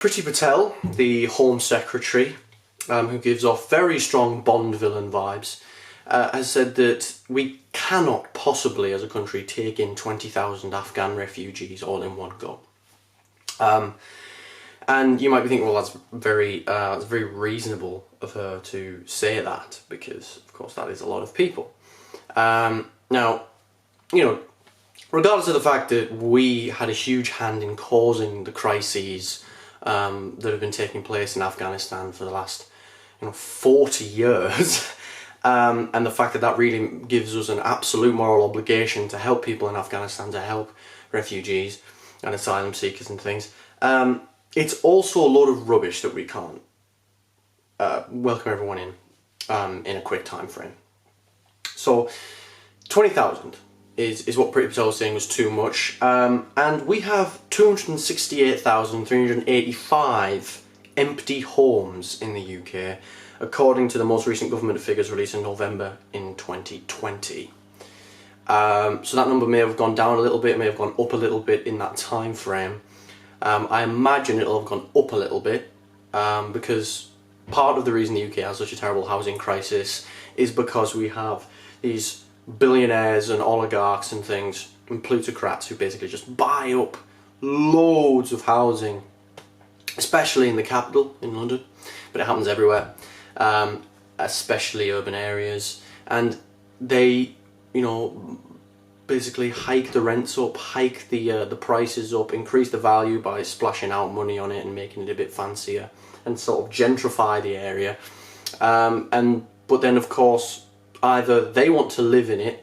Priti Patel, the Home Secretary, who gives off very strong Bond villain vibes, has said that we cannot possibly, as a country, take in 20,000 Afghan refugees all in one go. And you might be thinking, well, that's very reasonable of her to say that, because, of course, that is a lot of people. Now, you know, regardless of the fact that we had a huge hand in causing the crises that have been taking place in Afghanistan for the last 40 years, and the fact that that really gives us an absolute moral obligation to help people in Afghanistan, to help refugees and asylum seekers and things, it's also a load of rubbish that we can't welcome everyone in a quick time frame. So 20,000 is what Priti Patel was saying was too much, and we have 268,385 empty homes in the UK, according to the most recent government figures released in November in 2020. So that number may have gone down a little bit, may have gone up a little bit in that time frame. I imagine it'll have gone up a little bit, because part of the reason the UK has such a terrible housing crisis is because we have these billionaires and oligarchs and things and plutocrats who basically just buy up loads of housing, especially in the capital, in London, but it happens everywhere, especially urban areas, and they, basically hike the rents up, hike the prices up, increase the value by splashing out money on it and making it a bit fancier, and sort of gentrify the area. But then, of course, either they want to live in it,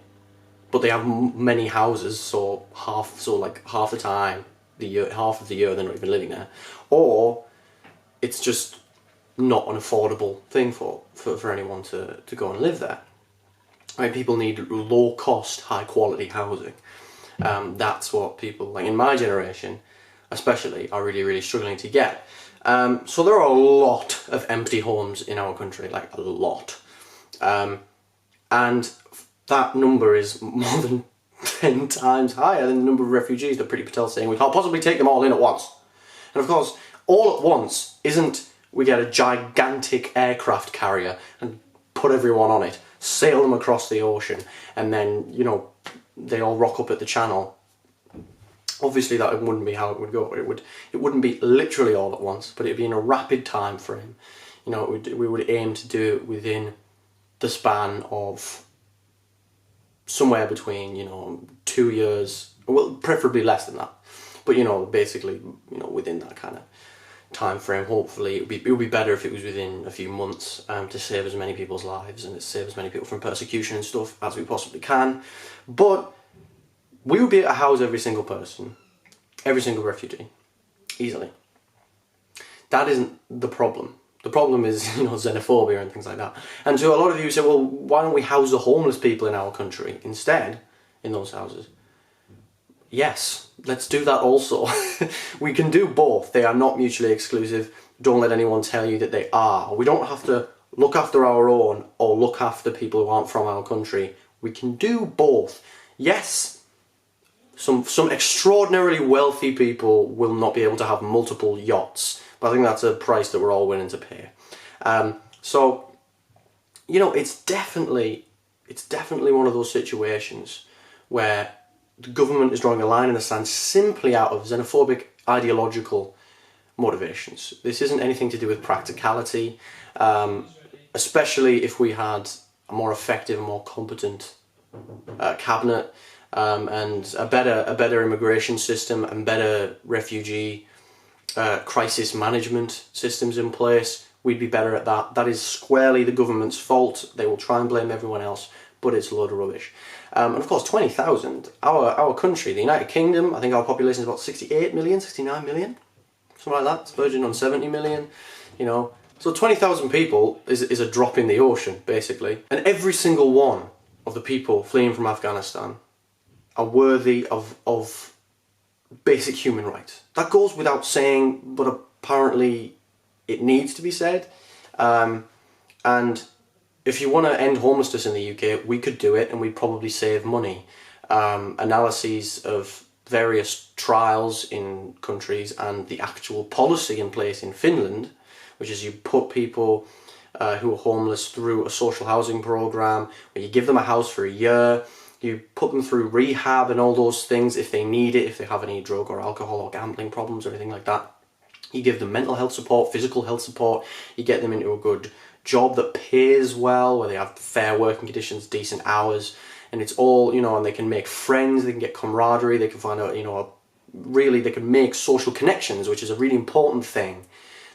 but they have many houses, so half the time, half of the year they're not even living there, or it's just not an affordable thing for anyone to go and live there. Right? People need low cost, high quality housing. That's what people, like in my generation especially, are really, really struggling to get. So there are a lot of empty homes in our country, like a lot. And that number is more than 10 times higher than the number of refugees that Priti Patel's saying we can't possibly take them all in at once. And of course, all at once isn't we get a gigantic aircraft carrier and put everyone on it, sail them across the ocean, and then, they all rock up at the channel. Obviously that wouldn't be how it would go. It wouldn't be literally all at once, but it'd be in a rapid time frame. We would aim to do it within the span of somewhere between 2 years, well, preferably less than that, but basically within that kind of time frame. Hopefully it would be better if it was within a few months, to save as many people's lives and to save as many people from persecution and stuff as we possibly can. But we would be able to house every single person, every single refugee, easily. That isn't the problem. The problem is, xenophobia and things like that. And so a lot of you say, well, why don't we house the homeless people in our country instead, in those houses? Yes, let's do that also. We can do both. They are not mutually exclusive. Don't let anyone tell you that they are. We don't have to look after our own or look after people who aren't from our country. We can do both. Yes, some extraordinarily wealthy people will not be able to have multiple yachts, but I think that's a price that we're all willing to pay. So, it's definitely one of those situations where the government is drawing a line in the sand simply out of xenophobic ideological motivations. This isn't anything to do with practicality, especially if we had a more effective and more competent cabinet, and a better immigration system and better refugee crisis management systems in place. We'd be better at that. That is squarely the government's fault. They will try and blame everyone else, but it's a load of rubbish. And of course, 20,000. Our country, the United Kingdom, I think our population is about 68 million, 69 million, something like that. It's verging on 70 million. So 20,000 people is a drop in the ocean, basically. And every single one of the people fleeing from Afghanistan are worthy of basic human rights. That goes without saying, but apparently it needs to be said. And if you want to end homelessness in the UK, we could do it, and we'd probably save money. Analyses of various trials in countries and the actual policy in place in Finland, which is you put people who are homeless through a social housing program where you give them a house for a year, you put them through rehab and all those things if they need it, if they have any drug or alcohol or gambling problems or anything like that. You give them mental health support, physical health support, you get them into a good job that pays well, where they have fair working conditions, decent hours, and it's all, you know, and they can make friends, they can get camaraderie, they can find out, you know, really they can make social connections, which is a really important thing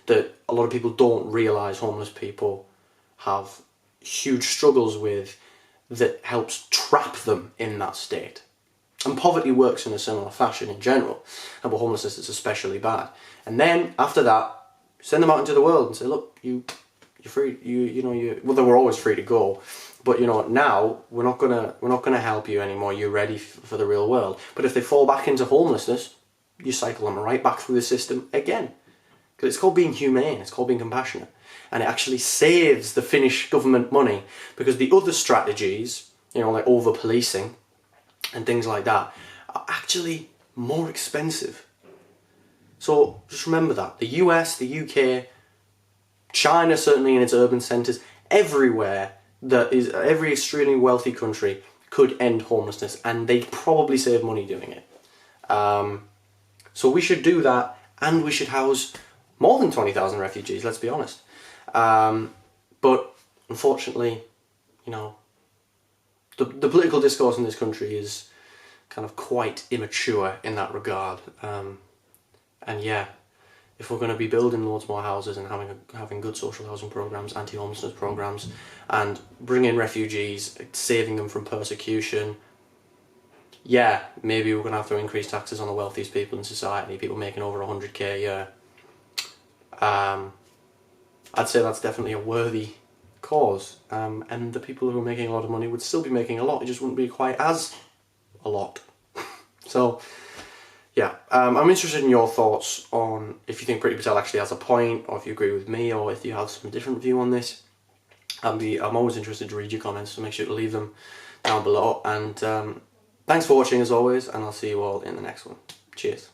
that a lot of people don't realise homeless people have huge struggles with, that helps trap them in that state. And poverty works in a similar fashion in general, but homelessness is especially bad. And then after that, send them out into the world and say, look, you're free. Well, they were always free to go, but you know, now we're not gonna help you anymore. You're ready for the real world. But if they fall back into homelessness, you cycle them right back through the system again. Because it's called being humane. It's called being compassionate. And it actually saves the Finnish government money, because the other strategies, you know, like over-policing and things like that, are actually more expensive. So just remember that. The US, the UK, China, certainly in its urban centres, everywhere, every extremely wealthy country could end homelessness, and they'd probably save money doing it. So we should do that, and we should house more than 20,000 refugees, let's be honest. But unfortunately, you know, the political discourse in this country is kind of quite immature in that regard. And yeah, if we're going to be building loads more houses and having good social housing programs, anti-homelessness programs, and bringing refugees, saving them from persecution, yeah, maybe we're going to have to increase taxes on the wealthiest people in society, people making over 100k a year. I'd say that's definitely a worthy cause, and the people who are making a lot of money would still be making a lot, it just wouldn't be quite as a lot. So yeah, I'm interested in your thoughts on if you think Priti Patel actually has a point, or if you agree with me, or if you have some different view on this. I'm always interested to read your comments, so make sure to leave them down below, and thanks for watching as always, and I'll see you all in the next one. Cheers.